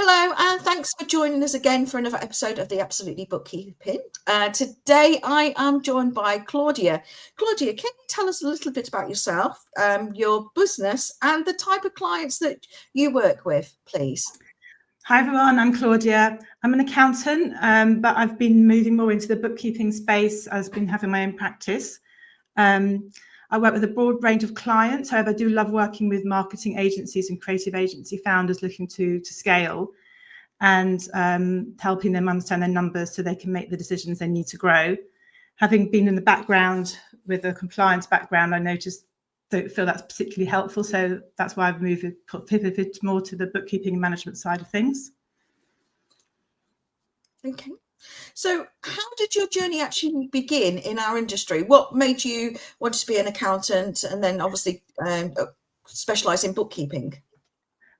Hello, and thanks for joining us again for another episode of the Absolutely Bookkeeping. Today I am joined by Claudia. Claudia, can you tell us a little bit about yourself, your business, and the type of clients that you work with, please? Hi everyone, I'm Claudia. I'm an accountant, but I've been moving more into the bookkeeping space. I've been having my own practice. I work with a broad range of clients. However, I do love working with marketing agencies and creative agency founders looking to scale and helping them understand their numbers so they can make the decisions they need to grow. Having been in the background with a compliance background, I don't feel that's particularly helpful. So that's why I've pivoted more to the bookkeeping and management side of things. Okay. So how did your journey actually begin in our industry? What made you want to be an accountant and then obviously specialise in bookkeeping?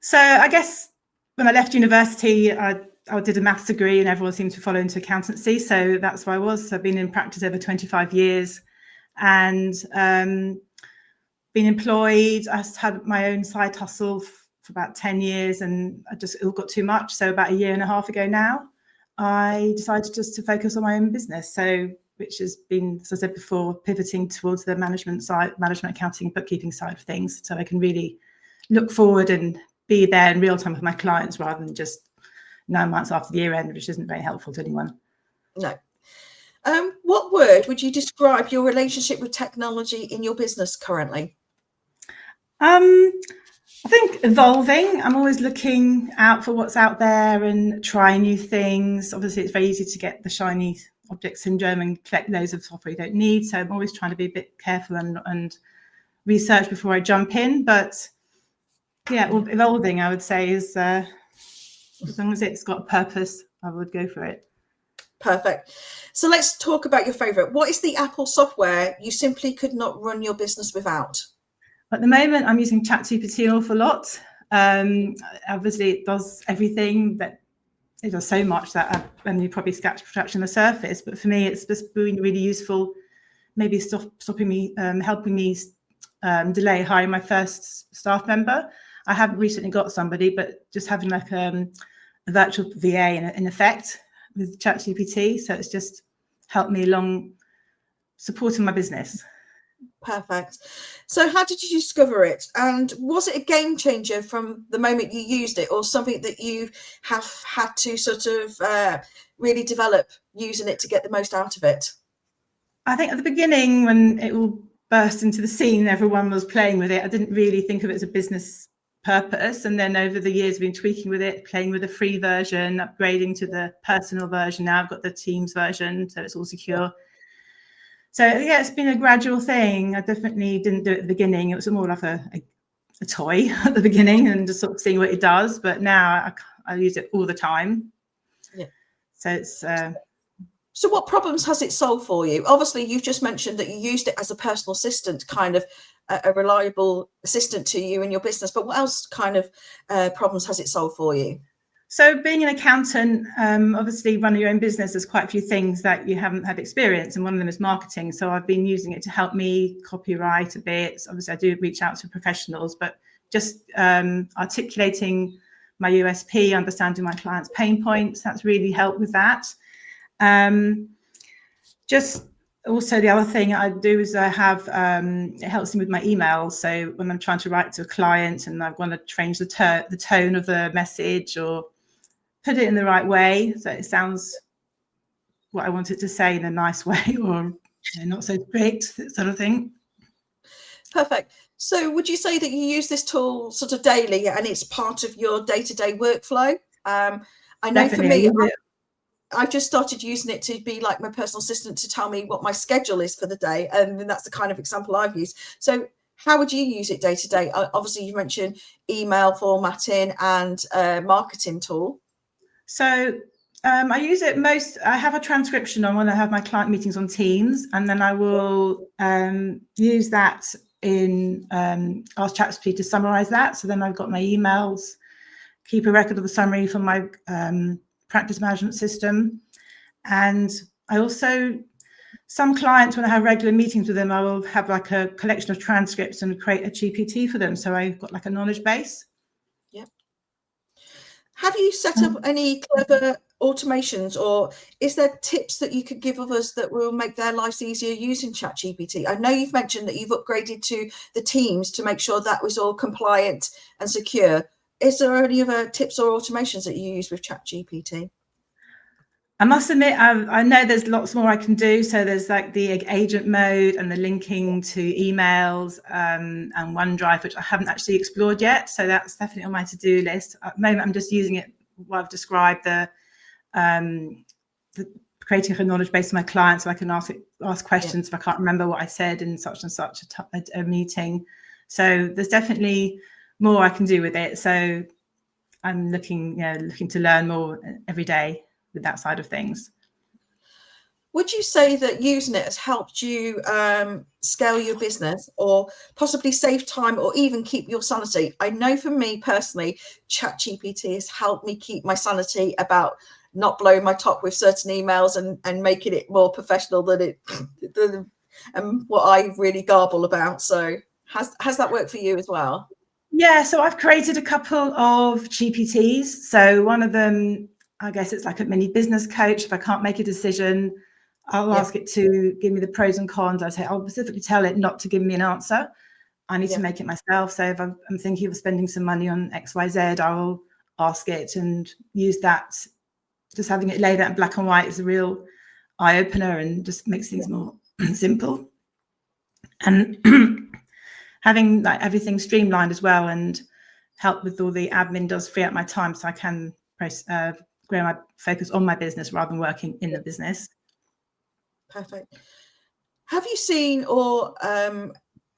So I guess when I left university, I did a maths degree and everyone seemed to follow into accountancy. So that's where I was. So I've been in practice over 25 years and been employed. I had my own side hustle for about 10 years and it all got too much. So about a year and a half ago now, I decided just to focus on my own business. So which has been, as I said before, pivoting towards the management accounting, bookkeeping side of things. So I can really look forward and be there in real time with my clients rather than just 9 months after the year end, which isn't very helpful to anyone. No. What word would you describe your relationship with technology in your business currently? I think evolving. I'm always looking out for what's out there and trying new things. Obviously, it's very easy to get the shiny object syndrome and collect loads of software you don't need. So I'm always trying to be a bit careful and research before I jump in. But yeah, evolving, I would say, is as long as it's got a purpose, I would go for it. Perfect. So let's talk about your favourite. What is the Apple software you simply could not run your business without? At the moment, I'm using ChatGPT an awful lot. Obviously, it does everything, but it does so much that you probably scratching the surface. But for me, it's just been really useful, maybe stopping me, helping me delay hiring my first staff member. I haven't recently got somebody, but just having like a virtual VA in effect with ChatGPT. So it's just helped me along supporting my business. Perfect. So how did you discover it? And was it a game changer from the moment you used it, or something that you have had to sort of really develop using it to get the most out of it? I think at the beginning, when it all burst into the scene, everyone was playing with it. I didn't really think of it as a business purpose. And then over the years, I've been tweaking with it, playing with the free version, upgrading to the personal version. Now I've got the Teams version, so it's all secure. So yeah, it's been a gradual thing. I definitely didn't do it at the beginning. It was more like a toy at the beginning and just sort of seeing what it does. But now I use it all the time. Yeah. So it's... So what problems has it solved for you? Obviously, you've just mentioned that you used it as a personal assistant, kind of a reliable assistant to you in your business. But what else kind of problems has it solved for you? So being an accountant, obviously running your own business, there's quite a few things that you haven't had experience, and one of them is marketing. So I've been using it to help me copyright a bit. Obviously, I do reach out to professionals, but just articulating my USP, understanding my clients' pain points, that's really helped with that. Just also the other thing I do is I have, it helps me with my emails. So when I'm trying to write to a client and I want to change the tone of the message or put it in the right way so it sounds what I want it to say in a nice way, or not so strict, sort of thing. Perfect. So would you say that you use this tool sort of daily and it's part of your day-to-day workflow? I know Definitely. for me, I've just started using it to be like my personal assistant to tell me what my schedule is for the day. And that's the kind of example I've used. So how would you use it day to day? Obviously, you mentioned email formatting and marketing tool. So I use it I have a transcription on when I have my client meetings on Teams, and then I will use that in ask ChatGPT to summarize that. So then I've got my emails, keep a record of the summary from my practice management system. And I also, some clients, when I have regular meetings with them, I will have like a collection of transcripts and create a GPT for them. So I've got like a knowledge base. Yep. Have you set up any clever automations, or is there tips that you could give of us that will make their lives easier using ChatGPT? I know you've mentioned that you've upgraded to the Teams to make sure that was all compliant and secure. Is there any other tips or automations that you use with ChatGPT? I must admit, I know there's lots more I can do. So there's like the agent mode and the linking to emails and OneDrive, which I haven't actually explored yet. So that's definitely on my to-do list. At the moment, I'm just using it what I've described, the creating a knowledge base of my clients, so I can ask questions if I can't remember what I said in such and such a meeting. So there's definitely more I can do with it. So I'm looking to learn more every day with that side of things. Would you say that using it has helped you scale your business, or possibly save time, or even keep your sanity? I know for me personally, ChatGPT has helped me keep my sanity about not blowing my top with certain emails and making it more professional than what I really garble about. So has that worked for you as well? Yeah, so I've created a couple of GPTs. So one of them, I guess it's like a mini business coach. If I can't make a decision, I'll ask it to give me the pros and cons. I'll specifically tell it not to give me an answer. I need to make it myself. So if I'm thinking of spending some money on XYZ, I will ask it and use that. Just having it laid out in black and white is a real eye opener and just makes things more simple. And having like everything streamlined as well and help with all the admin does free up my time, so I can grow my focus on my business rather than working in the business. Perfect. Have you seen or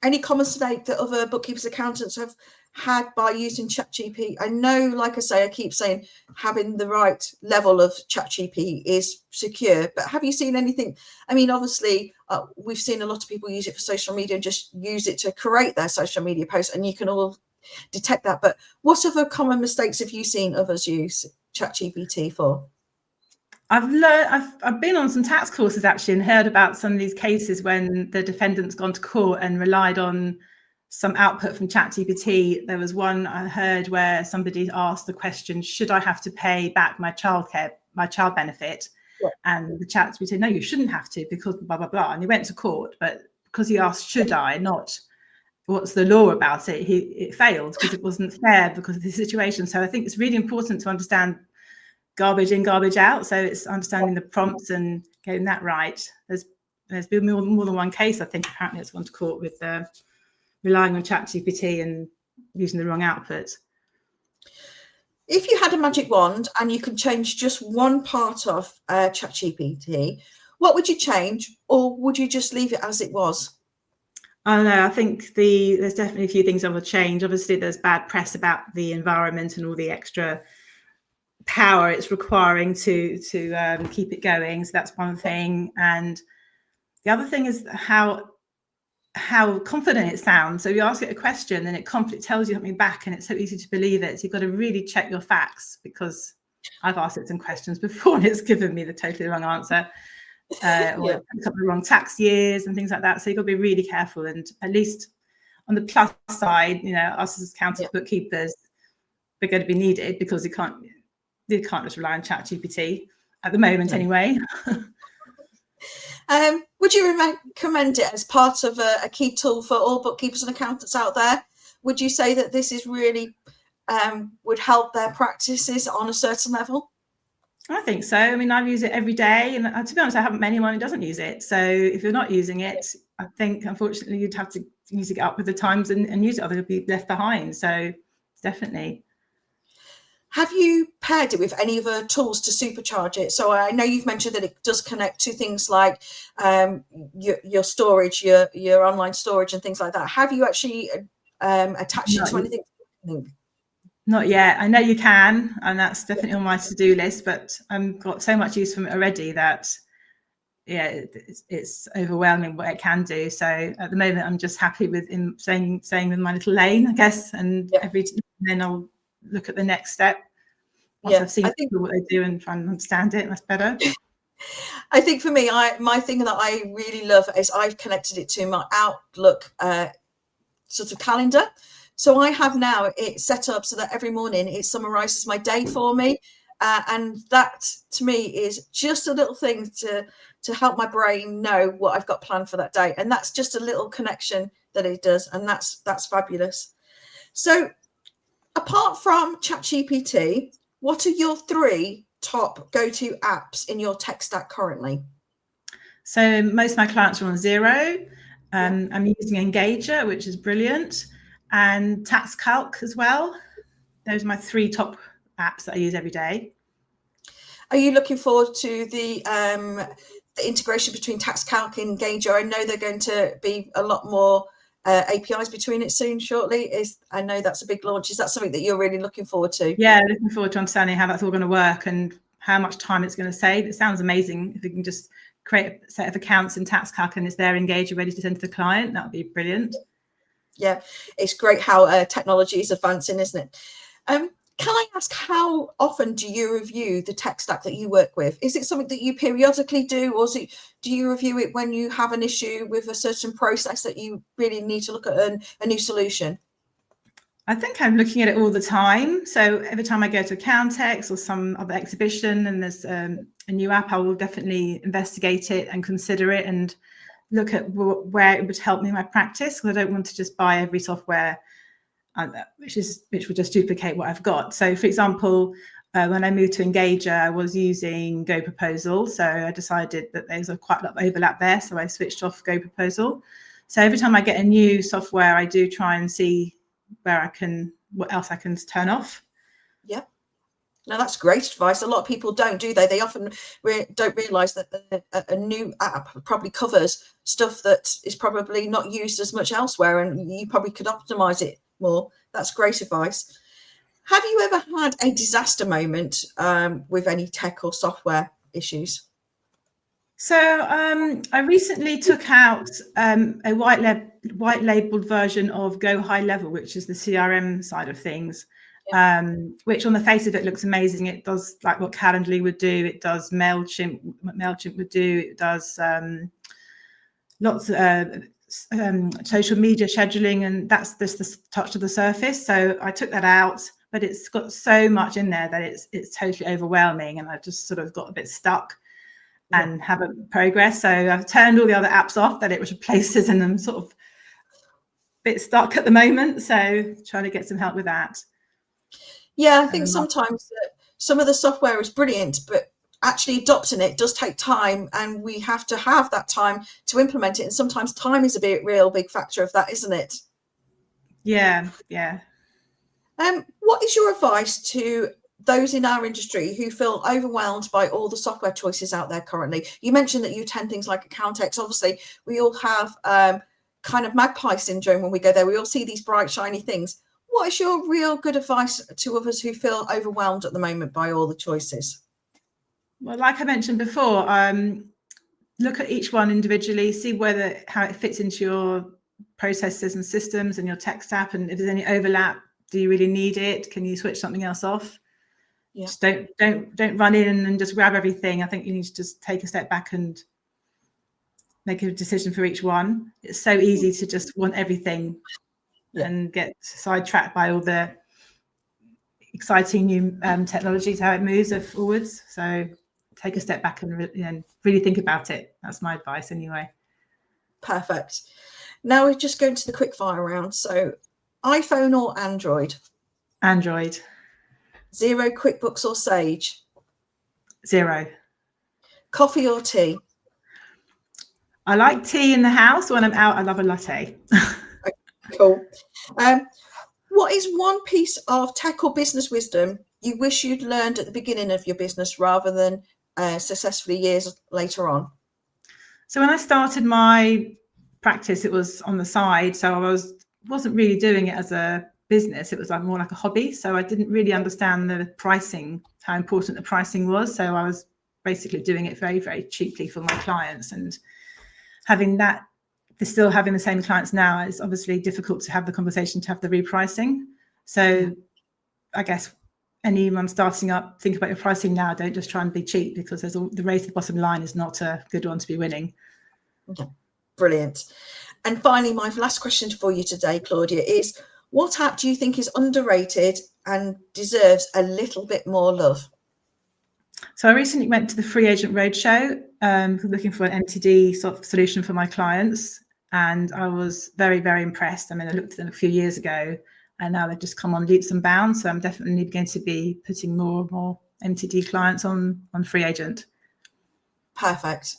any comments today that other bookkeepers, accountants have had by using ChatGPT? I know, like I say, I keep saying having the right level of ChatGPT is secure, but have you seen anything? I mean, obviously, we've seen a lot of people use it for social media and just use it to create their social media posts, and you can all detect that. But what other common mistakes have you seen others use ChatGPT for? I've been on some tax courses actually and heard about some of these cases when the defendant's gone to court and relied on some output from ChatGPT. There was one I heard where somebody asked the question, should I have to pay back my child benefit? Yeah. And the ChatGPT said, no, you shouldn't have to, because blah, blah, blah. And he went to court, but because he asked, should I, not what's the law about it, it failed because it wasn't fair because of the situation. So I think it's really important to understand garbage in, garbage out. So it's understanding the prompts and getting that right. There's been more than one case, I think, apparently it's gone to court with relying on ChatGPT and using the wrong output. If you had a magic wand and you could change just one part of ChatGPT, what would you change, or would you just leave it as it was? I don't know. I think there's definitely a few things I would change. Obviously, there's bad press about the environment and all the extra power it's requiring to keep it going. So that's one thing. And the other thing is how confident it sounds. So you ask it a question and it tells you something back, and it's so easy to believe it. So you've got to really check your facts, because I've asked it some questions before and it's given me the totally wrong answer. Or a couple of wrong tax years and things like that. So you've got to be really careful. And at least on the plus side, us as accountants, bookkeepers, they're going to be needed, because you can't just rely on ChatGPT at the moment anyway. Would you recommend it as part of a key tool for all bookkeepers and accountants out there? Would you say that this is really would help their practices on a certain level? I think so. I mean, I use it every day, and to be honest, I haven't met anyone who doesn't use it. So if you're not using it, I think unfortunately you'd have to use it up with the times and use it, or you'll be left behind. So definitely. Have you paired it with any other tools to supercharge it? So I know you've mentioned that it does connect to things like your storage, your online storage and things like that. Have you actually attached it to anything? Not yet. I know you can, and that's definitely on my to-do list, but I've got so much use from it already that it's overwhelming what it can do. So at the moment, I'm just happy with staying with my little lane, I guess, and then I'll look at the next step once I've seen what they do and try and understand it. That's better. I think for me, my thing that I really love is I've connected it to my Outlook sort of calendar. So I have now it set up so that every morning it summarizes my day for me. And that to me is just a little thing to help my brain know what I've got planned for that day. And that's just a little connection that it does. And that's fabulous. So apart from ChatGPT, what are your 3 top go-to apps in your tech stack currently? So most of my clients are on Xero. I'm using Engager, which is brilliant, and Tax Calc as well. Those are my 3 top apps that I use every day. Are you looking forward to the integration between Tax Calc and Engager? I know they're going to be a lot more APIs between it soon, shortly. I know that's a big launch. Is that something that you're really looking forward to? Yeah, looking forward to understanding how that's all going to work and how much time it's going to save. It sounds amazing. If we can just create a set of accounts in Tax Calc and it's there, Engager, ready to send to the client, that would be brilliant. Yeah, it's great how technology is advancing, isn't it? Can I ask, how often do you review the tech stack that you work with? Is it something that you periodically do, or do you review it when you have an issue with a certain process that you really need to look at a new solution? I think I'm looking at it all the time. So every time I go to Accountex or some other exhibition and there's a new app, I will definitely investigate it and consider it and look at where it would help me in my practice. Because I don't want to just buy every software which will just duplicate what I've got. So, for example, when I moved to Engager, I was using Go Proposal. So I decided that there's quite a lot of overlap there. So I switched off Go Proposal. So every time I get a new software, I do try and see what else I can turn off. Yeah. Now that's great advice. A lot of people don't, do they? They often don't realise that a new app probably covers stuff that is probably not used as much elsewhere, and you probably could optimise it more. That's great advice. Have you ever had a disaster moment with any tech or software issues? So I recently took out a white labeled version of Go High Level, which is the CRM side of things, which on the face of it looks amazing. It does like what Calendly would do. It does MailChimp would do. It does lots of social media scheduling, and that's just the touch of the surface. So I took that out, but it's got so much in there that it's totally overwhelming, and I just sort of got a bit stuck and haven't progressed. So I've turned all the other apps off that it was replaces, and I'm sort of a bit stuck at the moment. So trying to get some help with that. Yeah, I think sometimes some of the software is brilliant, but actually adopting it does take time, and we have to have that time to implement it. And sometimes time is a real big factor of that, isn't it? Yeah. What is your advice to those in our industry who feel overwhelmed by all the software choices out there currently? You mentioned that you attend things like Accountex. Obviously, we all have kind of magpie syndrome when we go there. We all see these bright, shiny things. What is your real good advice to others who feel overwhelmed at the moment by all the choices? Well, like I mentioned before, look at each one individually, see how it fits into your processes and systems and your tech stack, and if there's any overlap, do you really need it? Can you switch something else off? Yeah. Just don't run in and just grab everything. I think you need to just take a step back and make a decision for each one. It's so easy to just want everything and get sidetracked by all the exciting new technologies, how it moves forwards. So take a step back and really think about it. That's my advice anyway. Perfect. Now we're just going to the quick fire round. So iPhone or Android? Android. Xero, QuickBooks or Sage? Xero. Coffee or tea? I like tea in the house. When I'm out, I love a latte. Cool. What is one piece of tech or business wisdom you wish you'd learned at the beginning of your business rather than successfully years later on? So when I started my practice, it was on the side. So I wasn't really doing it as a business. It was more like a hobby. So I didn't really understand the pricing, how important the pricing was. So I was basically doing it very, very cheaply for my clients, and still having the same clients now, it's obviously difficult to have the conversation, to have the repricing. So I guess anyone starting up, think about your pricing now. Don't just try and be cheap, because the race to the bottom line is not a good one to be winning. Okay, brilliant. And finally, my last question for you today, Claudia, is what app do you think is underrated and deserves a little bit more love? So I recently went to the Free Agent Roadshow, looking for an MTD sort of solution for my clients, and I was very, very impressed. I mean, I looked at them a few years ago, and now they've just come on leaps and bounds. So I'm definitely going to be putting more and more MTD clients on Free Agent. Perfect.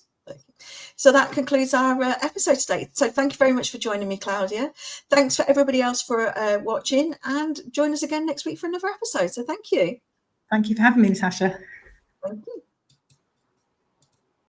So that concludes our episode today. So thank you very much for joining me, Claudia. Thanks for everybody else for watching, and join us again next week for another episode. So thank you. Thank you for having me, Natasha. Thank you.